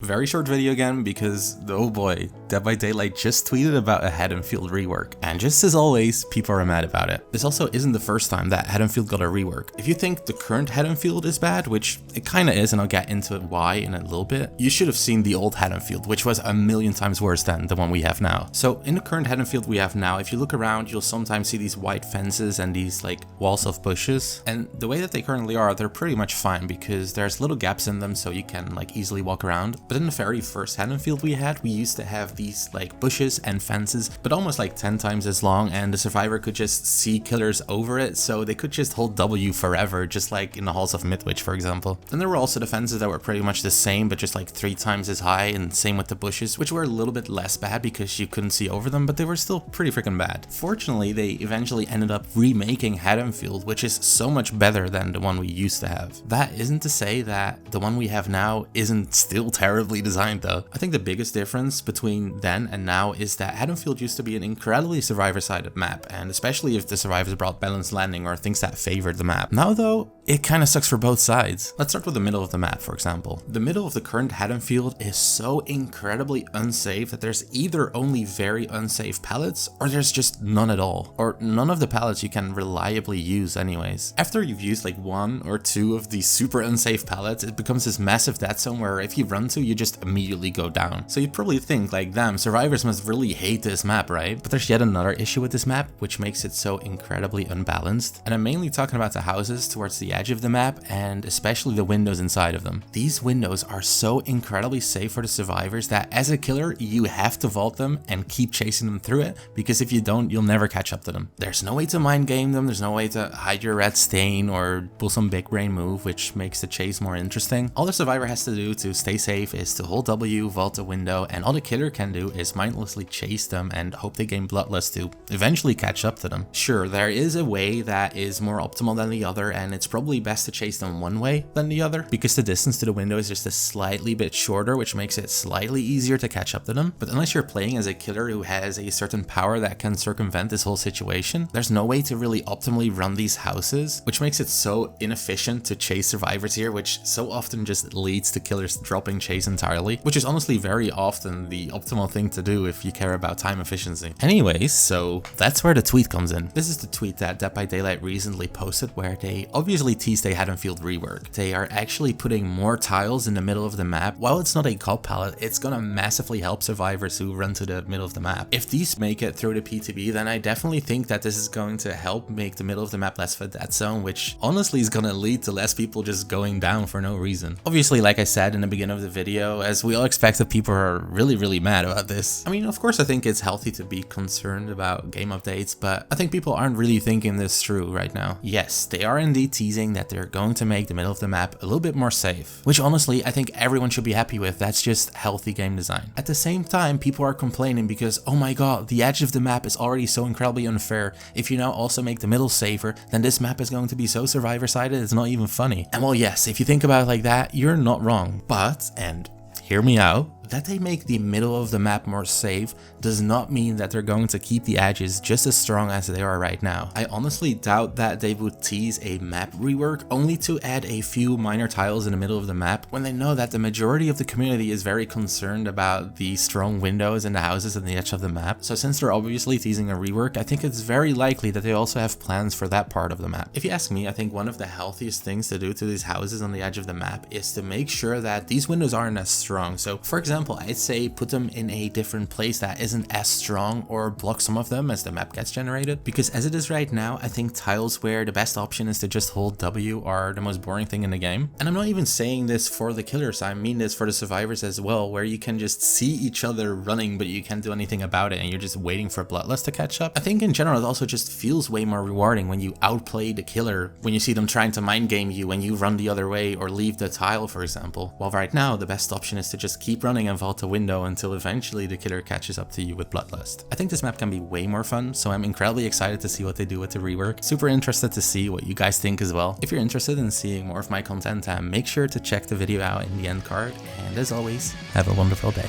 Very short video again because, oh boy, Dead by Daylight just tweeted about a Haddonfield rework, and just as always, people are mad about it. This also isn't the first time that Haddonfield got a rework. If you think the current Haddonfield is bad, which it kinda is, and I'll get into why in a little bit, you should have seen the old Haddonfield, which was a million times worse than the one we have now. So in the current Haddonfield we have now, if you look around, you'll sometimes see these white fences and these like walls of bushes, and the way that they currently are, they're pretty much fine because there's little gaps in them so you can like easily walk around. But in the very first Haddonfield we had, we used to have these like bushes and fences, but almost like 10 times as long, and the survivor could just see killers over it, so they could just hold W forever, just like in the halls of Midwich, for example. Then there were also the fences that were pretty much the same, but just like 3 times as high, and same with the bushes, which were a little bit less bad because you couldn't see over them, but they were still pretty freaking bad. Fortunately, they eventually ended up remaking Haddonfield, which is so much better than the one we used to have. That isn't to say that the one we have now isn't still terribly designed though. I think the biggest difference between then and now is that Haddonfield used to be an incredibly survivor-sided map, and especially if the survivors brought balanced landing or things that favored the map. Now though, it kinda sucks for both sides. Let's start with the middle of the map, for example. The middle of the current Haddonfield is so incredibly unsafe that there's either only very unsafe pallets, or there's just none at all. Or none of the pallets you can reliably use anyways. After you've used like 1 or 2 of these super unsafe pallets, it becomes this massive dead zone where if you run to, you just immediately go down. So you'd probably think like, damn, survivors must really hate this map, right? But there's yet another issue with this map, which makes it so incredibly unbalanced. And I'm mainly talking about the houses towards the edge of the map, and especially the windows inside of them. These windows are so incredibly safe for the survivors that as a killer, you have to vault them and keep chasing them through it, because if you don't, you'll never catch up to them. There's no way to mind game them, there's no way to hide your red stain or pull some big brain move, which makes the chase more interesting. All the survivor has to do to stay safe is to hold W, vault the window, and all the killer can do is mindlessly chase them and hope they gain bloodlust to eventually catch up to them. Sure, there is a way that is more optimal than the other, and it's probably best to chase them one way than the other, because the distance to the window is just a slightly bit shorter, which makes it slightly easier to catch up to them. But unless you're playing as a killer who has a certain power that can circumvent this whole situation, there's no way to really optimally run these houses, which makes it so inefficient to chase survivors here, which so often just leads to killers dropping chase entirely, which is honestly very often the optimal thing to do if you care about time efficiency. Anyways, so that's where the tweet comes in. This is the tweet that Dead by Daylight recently posted, where they obviously teased a Haddonfield rework. They are actually putting more tiles in the middle of the map. While it's not a cop palette, it's gonna massively help survivors who run to the middle of the map. If these make it through the PTB, then I definitely think that this is going to help make the middle of the map less of a dead zone, which honestly is gonna lead to less people just going down for no reason. Obviously, like I said in the beginning of the video, as we all expect, that people are really mad about this. I mean, of course I think it's healthy to be concerned about game updates, but I think people aren't really thinking this through right now. Yes, they are indeed teasing that they're going to make the middle of the map a little bit more safe, which honestly I think everyone should be happy with. That's just healthy game design. At the same time, people are complaining because, oh my god, the edge of the map is already so incredibly unfair. If you now also make the middle safer, then this map is going to be so survivor-sided it's not even funny. And well, yes, if you think about it like that, you're not wrong. But, and hear me out, that they make the middle of the map more safe does not mean that they're going to keep the edges just as strong as they are right now. I honestly doubt that they would tease a map rework only to add a few minor tiles in the middle of the map when they know that the majority of the community is very concerned about the strong windows in the houses on the edge of the map. So since they're obviously teasing a rework, I think it's very likely that they also have plans for that part of the map. If you ask me, I think one of the healthiest things to do to these houses on the edge of the map is to make sure that these windows aren't as strong. So for example, I'd say put them in a different place that isn't as strong, or block some of them as the map gets generated, because as it is right now, I think tiles where the best option is to just hold W are the most boring thing in the game. And I'm not even saying this for the killers, I mean this for the survivors as well, where you can just see each other running but you can't do anything about it and you're just waiting for bloodlust to catch up. I think in general it also just feels way more rewarding when you outplay the killer, when you see them trying to mind game you when you run the other way or leave the tile, for example. While right now the best option is to just keep running and vault the window until eventually the killer catches up to you with bloodlust. I think this map can be way more fun, so I'm incredibly excited to see what they do with the rework. Super interested to see what you guys think as well. If you're interested in seeing more of my content, make sure to check the video out in the end card, and as always, have a wonderful day.